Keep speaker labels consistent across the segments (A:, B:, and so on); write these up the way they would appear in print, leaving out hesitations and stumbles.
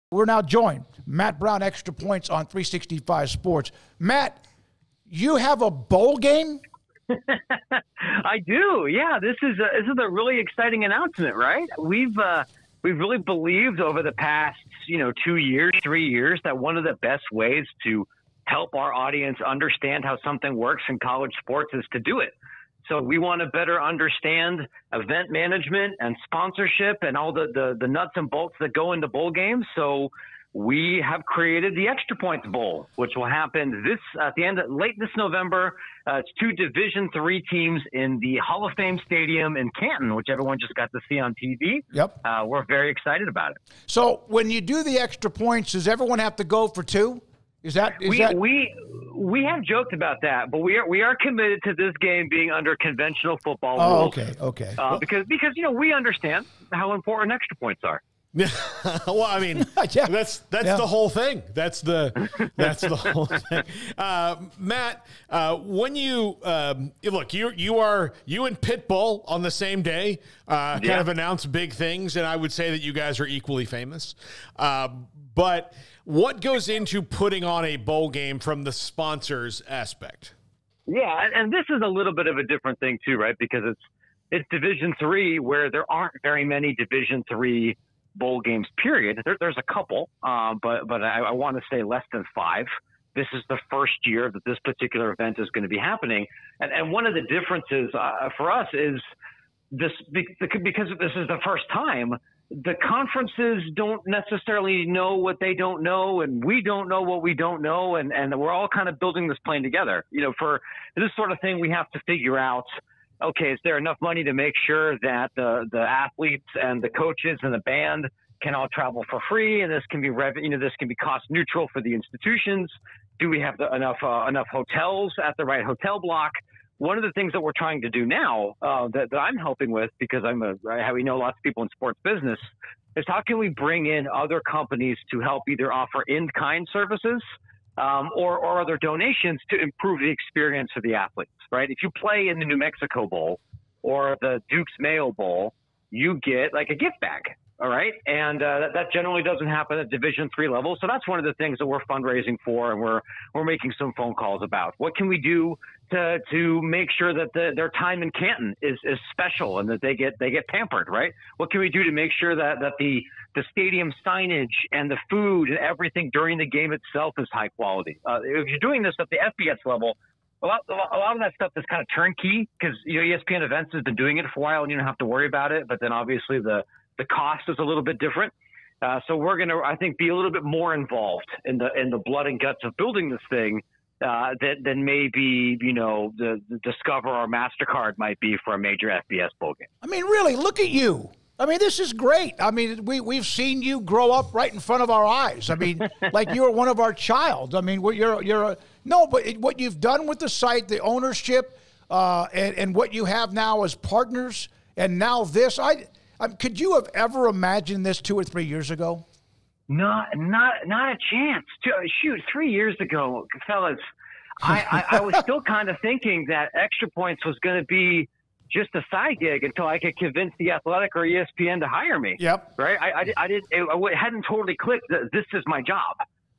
A: We're now joined, Matt Brown, Extra Points on 365 Sports. Matt, you have a bowl game?
B: I do. Yeah, this is a really exciting announcement, right? We've really believed over the past 2 years, 3 years that one of the best ways to help our audience understand how something works in college sports is to do it. So we want to better understand event management and sponsorship and all the nuts and bolts that go into bowl games. So we have created the Extra Points Bowl, which will happen late this November. It's 2 Division III teams in the Hall of Fame Stadium in Canton, which everyone just got to see on TV.
A: Yep.
B: We're very excited about it.
A: So when you do the Extra Points, does everyone have to go for 2?
B: We have joked about that, but we are committed to this game being under conventional football rules.
A: Okay.
B: Because we understand how important extra points are.
C: Well, I mean, that's the whole thing. That's the whole thing. Matt, when you look, you and Pitbull on the same day kind of announce big things, and I would say that you guys are equally famous. But what goes into putting on a bowl game from the sponsors aspect?
B: Yeah, and this is a little bit of a different thing too, right? Because it's Division III, where there aren't very many Division III bowl games, period. There's a couple, but I want to say less than 5. This is the first year that this particular event is going to be happening. And one of the differences for us is this, because this is the first time, the conferences don't necessarily know what they don't know, and we don't know what we don't know, and we're all kind of building this plane together. For this sort of thing, we have to figure out, okay, is there enough money to make sure that the athletes and the coaches and the band can all travel for free, and this can be this can be cost neutral for the institutions? Do we have enough hotels at the right hotel block? One of the things that we're trying to do now that I'm helping with, because we know lots of people in sports business, is how can we bring in other companies to help either offer in-kind services or other donations to improve the experience for the athletes, right? If you play in the New Mexico Bowl or the Duke's Mayo Bowl, you get like a gift bag, all right? And that generally doesn't happen at Division III level. So that's one of the things that we're fundraising for, and we're making some phone calls about. What can we do to make sure that their time in Canton is special and that they get pampered, right? What can we do to make sure that the stadium signage and the food and everything during the game itself is high quality? If you're doing this at the FBS level, a lot of that stuff is kind of turnkey, because ESPN Events has been doing it for a while and you don't have to worry about it. But then obviously the cost is a little bit different. So we're going to, I think, be a little bit more involved in the blood and guts of building this thing than maybe, the Discover or MasterCard might be for a major FBS bowl game.
A: I mean, really, look at you. I mean, this is great. I mean, we've seen you grow up right in front of our eyes. I mean, like you're one of our child. I mean, but what you've done with the site, the ownership, and what you have now as partners, and now this, could you have ever imagined this 2 or 3 years ago?
B: Not a chance. Shoot, 3 years ago, fellas, I was still kind of thinking that Extra Points was going to be just a side gig until I could convince The Athletic or ESPN to hire me.
A: Yep.
B: Right. It hadn't totally clicked that this is my job,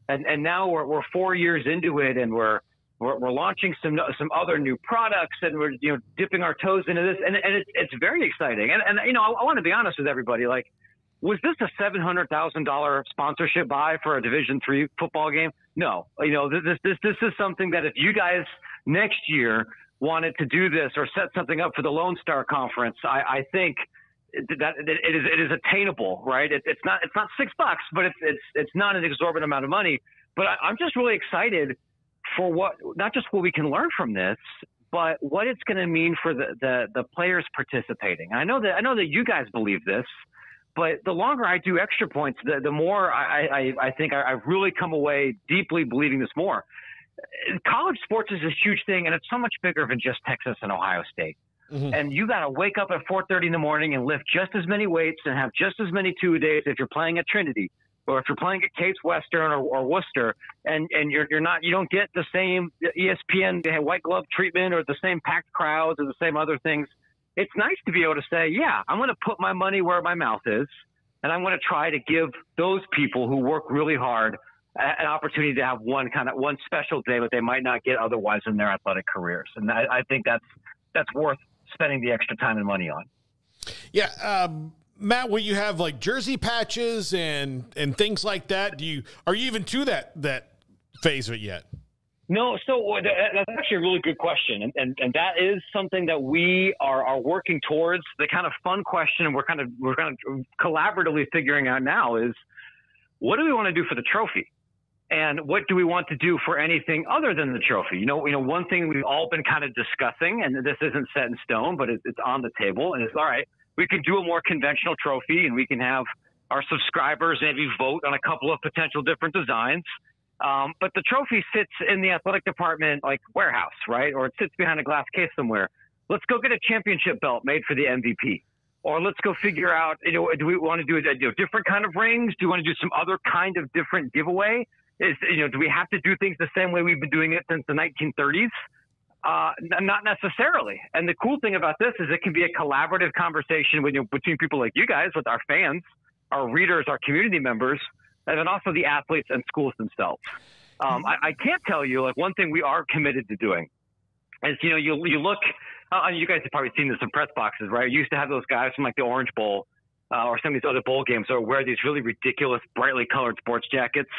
B: and now we're 4 years into it, and we're launching some other new products, and we're dipping our toes into this, and it's very exciting. And I want to be honest with everybody. Like, was this a $700,000 sponsorship buy for a Division III football game? No. This is something that if you guys next year wanted to do this or set something up for the Lone Star Conference, I think that it is attainable, right? It's not $6, but it's not an exorbitant amount of money. But I'm just really excited for not just what we can learn from this, but what it's going to mean for the players participating. I know that you guys believe this, but the longer I do Extra Points, the more I think I've really come away deeply believing this more. College sports is a huge thing, and it's so much bigger than just Texas and Ohio State. Mm-hmm. And you got to wake up at 4:30 in the morning and lift just as many weights and have just as many two-a-days if you're playing at Trinity, or if you're playing at Case Western or Worcester, and you don't get the same ESPN white glove treatment or the same packed crowds or the same other things. It's nice to be able to say, yeah, I'm going to put my money where my mouth is, And I'm going to try to give those people who work really hard an opportunity to have one special day that they might not get otherwise in their athletic careers. And I think that's worth spending the extra time and money on.
C: Yeah. Matt, will you have like jersey patches and things like that? Are you even to that phase of it yet?
B: No, so that's actually a really good question, and that is something that we are working towards. The kind of fun question, and we're kind of collaboratively figuring out now is, what do we want to do for the trophy, and what do we want to do for anything other than the trophy? You know, one thing we've all been kind of discussing, and this isn't set in stone, but it's on the table, and it's all right. We can do a more conventional trophy, and we can have our subscribers maybe vote on a couple of potential different designs. But the trophy sits in the athletic department, like warehouse, right? Or it sits behind a glass case somewhere. Let's go get a championship belt made for the MVP. Or let's go figure out, do we want to do a different kind of rings? Do you want to do some other kind of different giveaway? Do we have to do things the same way we've been doing it since the 1930s? Not necessarily. And the cool thing about this is it can be a collaborative conversation between people like you guys, with our fans, our readers, our community members, and then also the athletes and schools themselves. I can't tell you, like, one thing we are committed to doing is, you look, you guys have probably seen this in press boxes, right? You used to have those guys from like the Orange Bowl or some of these other bowl games that wear these really ridiculous, brightly colored sports jackets.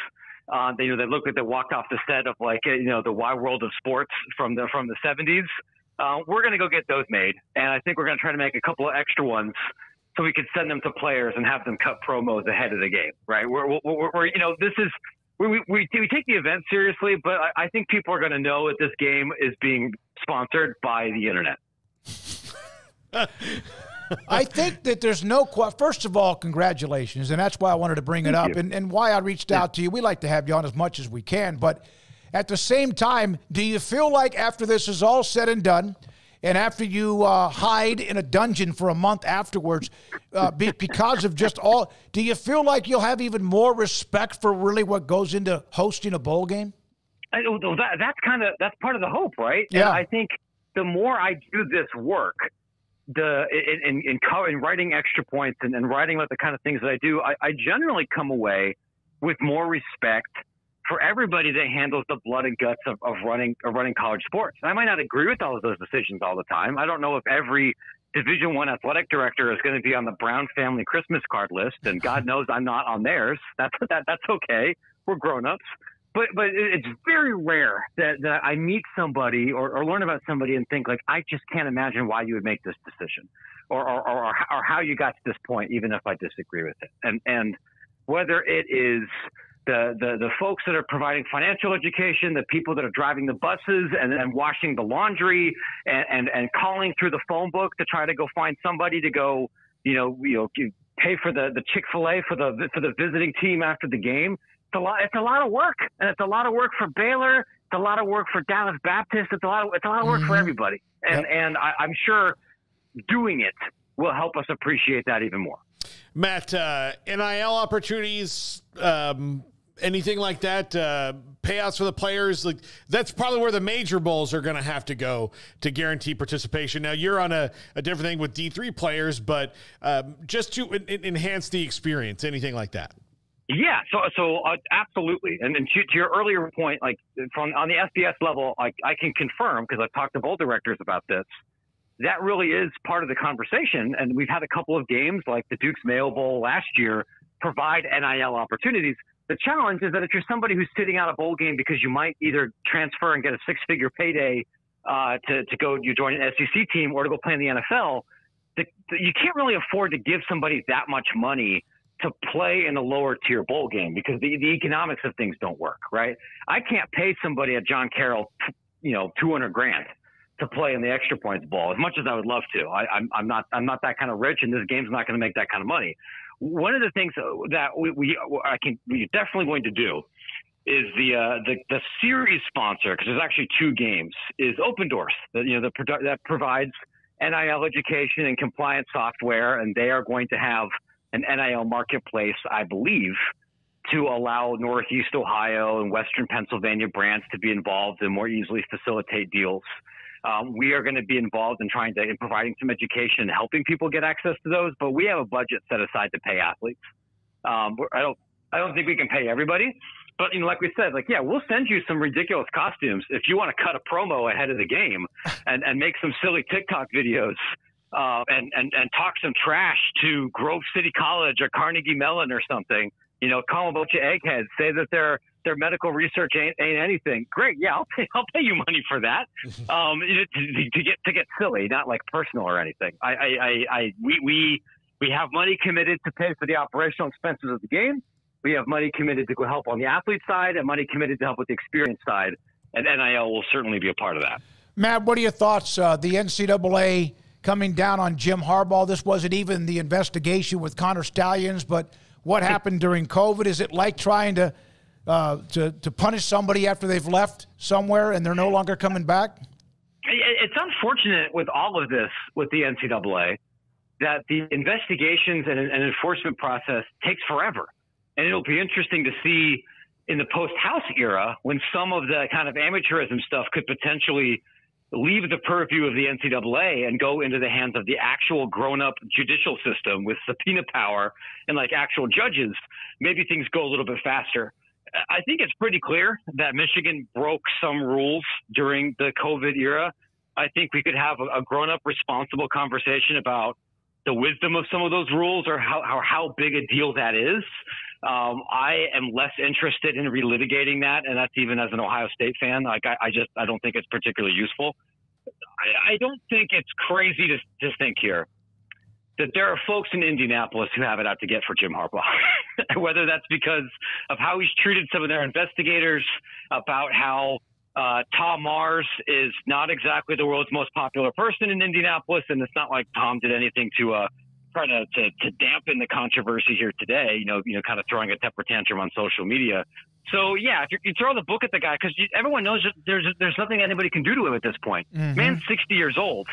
B: They look like they walked off the set of like, the Wide World of Sports from the 70s. We're going to go get those made. And I think we're going to try to make a couple of extra ones so we could send them to players and have them cut promos ahead of the game, right? We take the event seriously, but I think people are going to know that this game is being sponsored by the internet.
A: I think that there's first of all, congratulations. And that's why I wanted to bring it up and why I reached out to you. We like to have you on as much as we can, but at the same time, do you feel like after this is all said and done, and after you hide in a dungeon for a month afterwards, because of do you feel like you'll have even more respect for really what goes into hosting a bowl game?
B: That's part of the hope, right?
A: Yeah.
B: And I think the more I do this work, in writing extra points and writing about the kind of things that I do, I generally come away with more respect for everybody that handles the blood and guts of running college sports. And I might not agree with all of those decisions all the time. I don't know if every Division I athletic director is going to be on the Brown family Christmas card list, and God knows I'm not on theirs. That's okay. We're grown-ups. But it's very rare that I meet somebody or learn about somebody and think, like, I just can't imagine why you would make this decision or how you got to this point, even if I disagree with it. And whether it is the folks that are providing financial education, the people that are driving the buses and washing the laundry and calling through the phone book to try to go find somebody to go, pay for the Chick-fil-A for the visiting team after the game. It's a lot of work, and it's a lot of work for Baylor. It's a lot of work for Dallas Baptist. It's a lot of work for everybody. And I'm sure doing it will help us appreciate that even more.
C: Matt, NIL opportunities, anything like that, payouts for the players, like that's probably where the major bowls are going to have to go to guarantee participation. Now you're on a different thing with D3 players, but just to enhance the experience, anything like that.
B: Yeah, so absolutely. And to your earlier point, like on the FBS level, I can confirm, because I've talked to bowl directors about this, that really is part of the conversation. And we've had a couple of games like the Duke's Mayo Bowl last year provide NIL opportunities. The challenge is that if you're somebody who's sitting out a bowl game because you might either transfer and get a six-figure payday to go you join an SEC team or to go play in the NFL, you can't really afford to give somebody that much money to play in a lower tier bowl game because the economics of things don't work, right? I can't pay somebody at John Carroll, $200,000 to play in the extra points bowl as much as I would love to. I'm not that kind of rich, and this game's not going to make that kind of money. One of the things that we're definitely going to do is the series sponsor, because there's actually two games, is Open Doors. That provides NIL education and compliance software, and they are going to have an NIL marketplace, I believe, to allow Northeast Ohio and Western Pennsylvania brands to be involved and more easily facilitate deals. We are going to be involved in providing some education and helping people get access to those, but we have a budget set aside to pay athletes. I don't think we can pay everybody, but like we said, we'll send you some ridiculous costumes if you want to cut a promo ahead of the game and make some silly TikTok videos and talk some trash to Grove City College or Carnegie Mellon or something. Call them a bunch of eggheads, say that their medical research ain't anything. Great, yeah, I'll pay you money for that. To get silly, not like personal or anything. We have money committed to pay for the operational expenses of the game. We have money committed to help on the athlete side and money committed to help with the experience side. And NIL will certainly be a part of that.
A: Matt, what are your thoughts? The NCAA coming down on Jim Harbaugh. This wasn't even the investigation with Connor Stallions, but what happened during COVID? Is it like trying to punish somebody after they've left somewhere and they're no longer coming back?
B: It's unfortunate with all of this with the NCAA that the investigations and enforcement process takes forever. And it'll be interesting to see in the post-House era when some of the kind of amateurism stuff could potentially leave the purview of the NCAA and go into the hands of the actual grown-up judicial system with subpoena power and actual judges. Maybe things go a little bit faster. I think it's pretty clear that Michigan broke some rules during the COVID era. I think we could have a grown-up, responsible conversation about the wisdom of some of those rules or how big a deal that is. I am less interested in relitigating that, and that's even as an Ohio State fan. I don't think it's particularly useful. I don't think it's crazy to think here that there are folks in Indianapolis who have it out to get for Jim Harbaugh, whether that's because of how he's treated some of their investigators, about how Tom Mars is not exactly the world's most popular person in Indianapolis, and it's not like Tom did anything to try to dampen the controversy here today, kind of throwing a temper tantrum on social media. So, yeah, if you throw the book at the guy, because everyone knows that there's nothing anybody can do to him at this point. Mm-hmm. Man's 60 years old.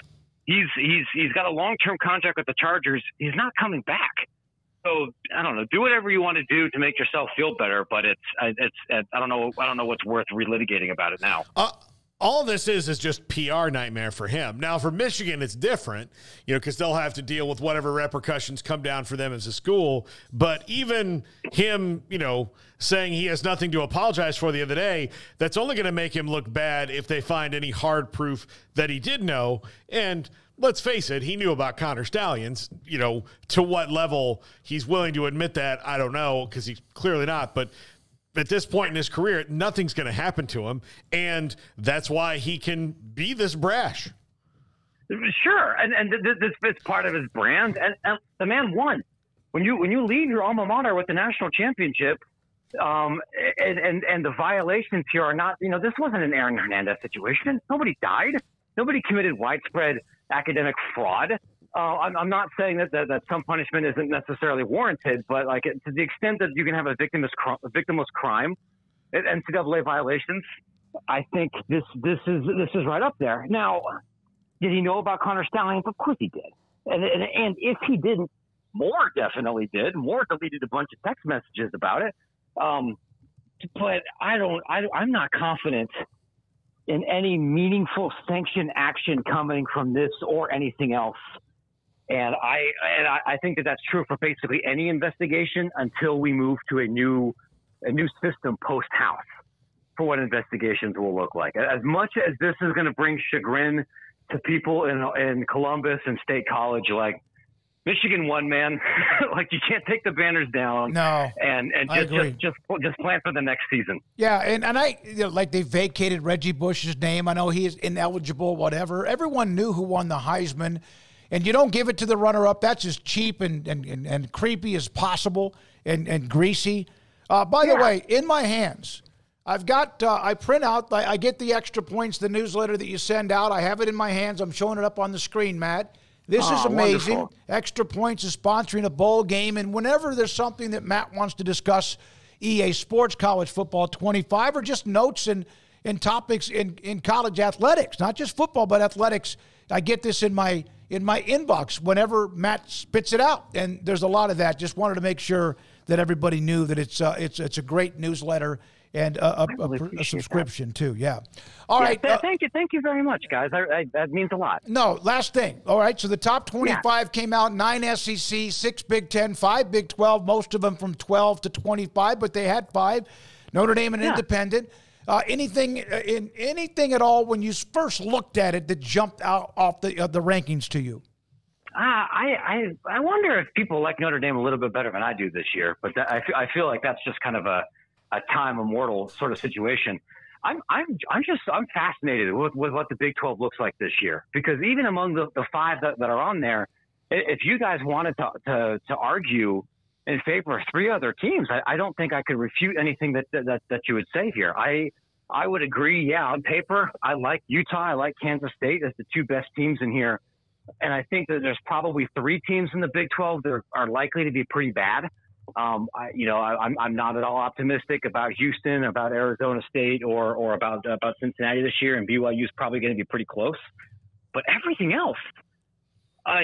B: He's got a long-term contract with the Chargers. He's not coming back. So, I don't know. Do whatever you want to do to make yourself feel better, but I don't know what's worth relitigating about it now.
C: All this is just PR nightmare for him. Now, for Michigan, it's different, because they'll have to deal with whatever repercussions come down for them as a school. But even him, saying he has nothing to apologize for the other day, that's only going to make him look bad if they find any hard proof that he did know. And let's face it, he knew about Connor Stallions. To what level he's willing to admit that, I don't know, because he's clearly not. But at this point in his career, nothing's going to happen to him, and that's why he can be this brash.
B: Sure, and this is part of his brand, and the man won. When you leave your alma mater with the national championship, and the violations here are not, this wasn't an Aaron Hernandez situation. Nobody died. Nobody committed widespread academic fraud. I'm not saying that some punishment isn't necessarily warranted, but to the extent that you can have a victimless crime, NCAA violations, I think this is right up there. Now, did he know about Connor Stallions? Of course he did, and if he didn't, Moore definitely did. Moore deleted a bunch of text messages about it, but I'm not confident in any meaningful sanction action coming from this or anything else. And I think that that's true for basically any investigation until we move to a new system post-House for what investigations will look like. As much as this is going to bring chagrin to people in Columbus and State College, Michigan won, man. You can't take the banners down.
A: No,
B: and just plan for the next season.
A: Yeah, and they vacated Reggie Bush's name. I know he is ineligible. Whatever. Everyone knew who won the Heisman. And you don't give it to the runner-up. That's as cheap and creepy as possible and greasy. By the way, in my hands, I've got, I print out, I get the Extra Points, the newsletter that you send out. I have it in my hands. I'm showing it up on the screen, Matt. This is amazing. Wonderful. Extra Points is sponsoring a bowl game. And whenever there's something that Matt wants to discuss, EA Sports, College Football 25, or just notes and topics in college athletics, not just football, but athletics, I get this in my inbox whenever Matt spits it out, and there's a lot of that. Just wanted to make sure that everybody knew that it's a great newsletter, and a subscription too. Yeah. All right.
B: Thank you very much, guys. That means a lot.
A: No, last thing. All right. So the top 25 came out: 9 SEC, 6 Big 10, 5 Big 12. Most of them from 12 to 25, but they had 5. Notre Dame and Independent. Anything at all when you first looked at it that jumped out off the rankings to you?
B: I wonder if people like Notre Dame a little bit better than I do this year, but I feel like that's just kind of a time immortal sort of situation. I'm fascinated with what the Big 12 looks like this year, because even among the 5 that are on there, if you guys wanted to argue in favor of 3 other teams, I don't think I could refute anything that you would say here. I would agree. Yeah, on paper, I like Utah, I like Kansas State as the 2 best teams in here. And I think that there's probably 3 teams in the Big 12 that are likely to be pretty bad. I'm not at all optimistic about Houston, about Arizona State, or about Cincinnati this year, and BYU is probably going to be pretty close. But everything else,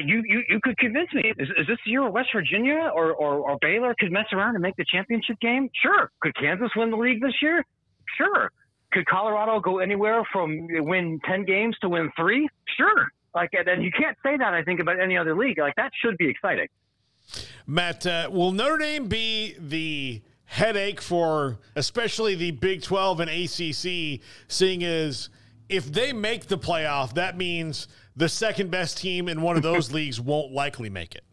B: you could convince me. Is this the year where West Virginia or Baylor could mess around and make the championship game? Sure. Could Kansas win the league this year? Sure. Could Colorado go anywhere from win 10 games to win 3? Sure. And you can't say that, I think, about any other league. That should be exciting.
C: Matt, will Notre Dame be the headache for especially the Big 12 and ACC, seeing as if they make the playoff, that means the second best team in one of those leagues won't likely make it?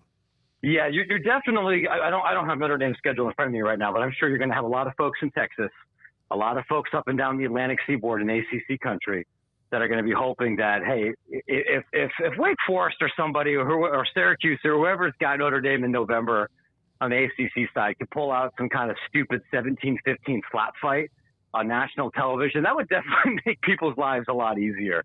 B: Yeah, you're definitely – I don't have Notre Dame's schedule in front of me right now, but I'm sure you're going to have a lot of folks in Texas, a lot of folks up and down the Atlantic Seaboard in ACC country that are going to be hoping that, hey, if Wake Forest or somebody or Syracuse or whoever's got Notre Dame in November on the ACC side could pull out some kind of stupid 17-15 flat fight on national television, that would definitely make people's lives a lot easier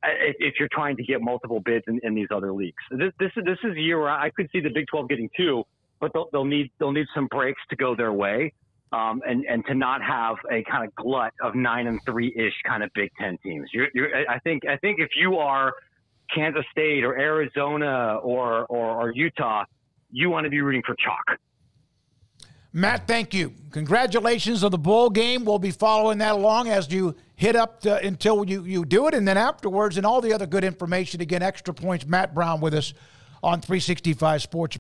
B: if you're trying to get multiple bids in these other leagues. This is a year where I could see the Big 12 getting 2, but they'll need some breaks to go their way. And to not have a kind of glut of 9 and 3-ish kind of Big 10 teams. I think if you are Kansas State or Arizona or Utah, you want to be rooting for chalk.
A: Matt, thank you. Congratulations on the bowl game. We'll be following that along as you hit up until you do it, and then afterwards, and all the other good information. Again, Extra Points, Matt Brown with us on 365 Sports.